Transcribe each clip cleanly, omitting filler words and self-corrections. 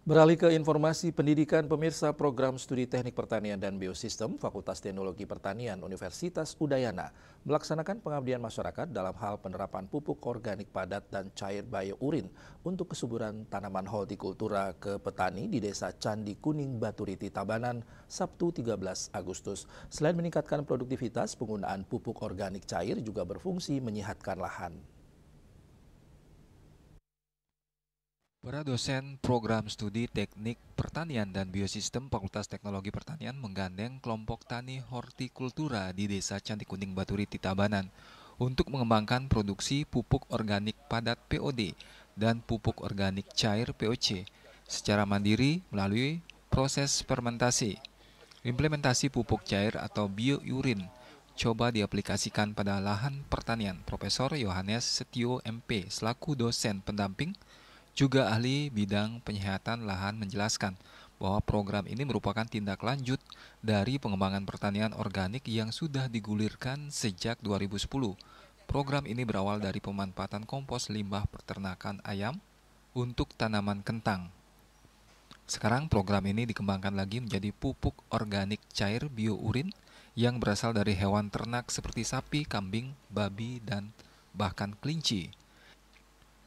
Beralih ke informasi pendidikan, pemirsa program studi teknik pertanian dan biosistem Fakultas Teknologi Pertanian Universitas Udayana melaksanakan pengabdian masyarakat dalam hal penerapan pupuk organik padat dan cair biourin untuk kesuburan tanaman hortikultura ke petani di Desa Candi Kuning Baturiti Tabanan Sabtu 13 Agustus. Selain meningkatkan produktivitas, penggunaan pupuk organik cair juga berfungsi menyehatkan lahan. Para dosen program studi teknik pertanian dan biosistem Fakultas Teknologi Pertanian menggandeng kelompok tani hortikultura di Desa Candi Kuning Baturiti Tabanan untuk mengembangkan produksi pupuk organik padat POD dan pupuk organik cair POC secara mandiri melalui proses fermentasi. Implementasi pupuk cair atau biourin coba diaplikasikan pada lahan pertanian. Profesor Yohanes Setio MP selaku dosen pendamping juga ahli bidang penyehatan lahan menjelaskan bahwa program ini merupakan tindak lanjut dari pengembangan pertanian organik yang sudah digulirkan sejak 2010. Program ini berawal dari pemanfaatan kompos limbah peternakan ayam untuk tanaman kentang. Sekarang program ini dikembangkan lagi menjadi pupuk organik cair biourin yang berasal dari hewan ternak seperti sapi, kambing, babi, dan bahkan kelinci.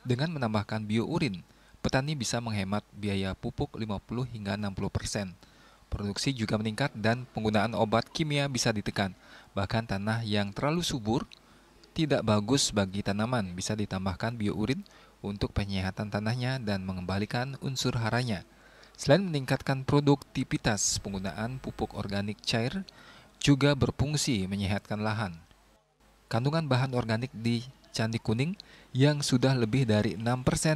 Dengan menambahkan biourin, petani bisa menghemat biaya pupuk 50 hingga 60%. Produksi juga meningkat dan penggunaan obat kimia bisa ditekan. Bahkan tanah yang terlalu subur tidak bagus bagi tanaman, bisa ditambahkan biourin untuk penyehatan tanahnya dan mengembalikan unsur haranya. Selain meningkatkan produktivitas, penggunaan pupuk organik cair juga berfungsi menyehatkan lahan. Kandungan bahan organik di Candi Kuning yang sudah lebih dari 6%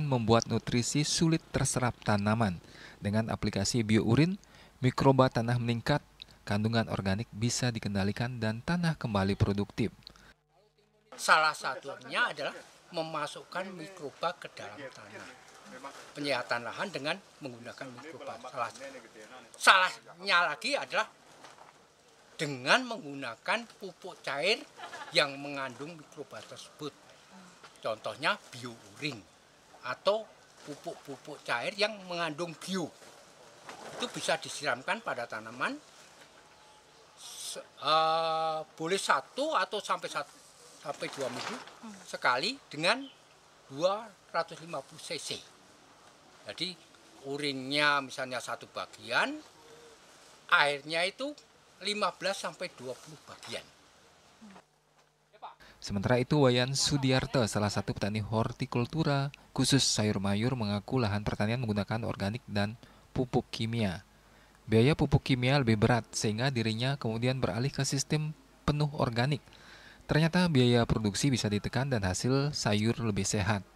membuat nutrisi sulit terserap tanaman. Dengan aplikasi biourin, mikroba tanah meningkat, kandungan organik bisa dikendalikan dan tanah kembali produktif. Salah satunya adalah memasukkan mikroba ke dalam tanah. Penyehatan lahan dengan menggunakan mikroba. Salahnya lagi adalah dengan menggunakan pupuk cair yang mengandung mikroba tersebut. Contohnya biourin atau pupuk-pupuk cair yang mengandung bio. Itu bisa disiramkan pada tanaman boleh 1 atau sampai 2 minggu sekali dengan 250 cc. Jadi urinnya misalnya 1 bagian, airnya itu 15 sampai 20 bagian. Sementara itu, Wayan Sudiarto, salah satu petani hortikultura khusus sayur mayur, mengaku lahan pertanian menggunakan organik dan pupuk kimia. Biaya pupuk kimia lebih berat sehingga dirinya kemudian beralih ke sistem penuh organik. Ternyata biaya produksi bisa ditekan dan hasil sayur lebih sehat.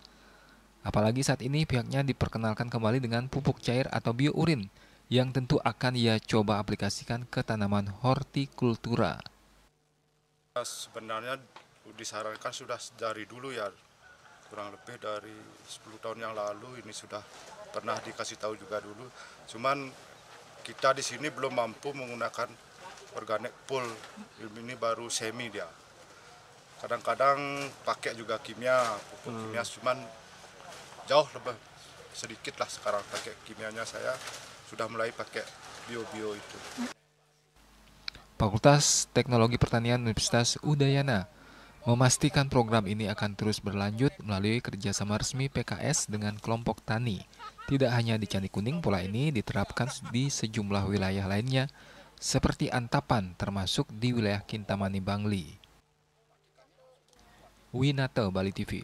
Apalagi saat ini pihaknya diperkenalkan kembali dengan pupuk cair atau biourin yang tentu akan ia coba aplikasikan ke tanaman hortikultura. Sebenarnya disarankan sudah dari dulu ya, kurang lebih dari 10 tahun yang lalu ini sudah pernah dikasih tahu juga dulu. Cuman kita di sini belum mampu menggunakan organik full, ini baru semi dia. Kadang-kadang pakai juga kimia, pupuk kimia, cuman jauh lebih sedikit lah sekarang pakai kimianya. Saya sudah mulai pakai bio itu. Fakultas Teknologi Pertanian Universitas Udayana memastikan program ini akan terus berlanjut melalui kerjasama resmi PKS dengan kelompok tani. Tidak hanya di Candi Kuning, pola ini diterapkan di sejumlah wilayah lainnya seperti Antapan, termasuk di wilayah Kintamani Bangli. Winata, Bali TV.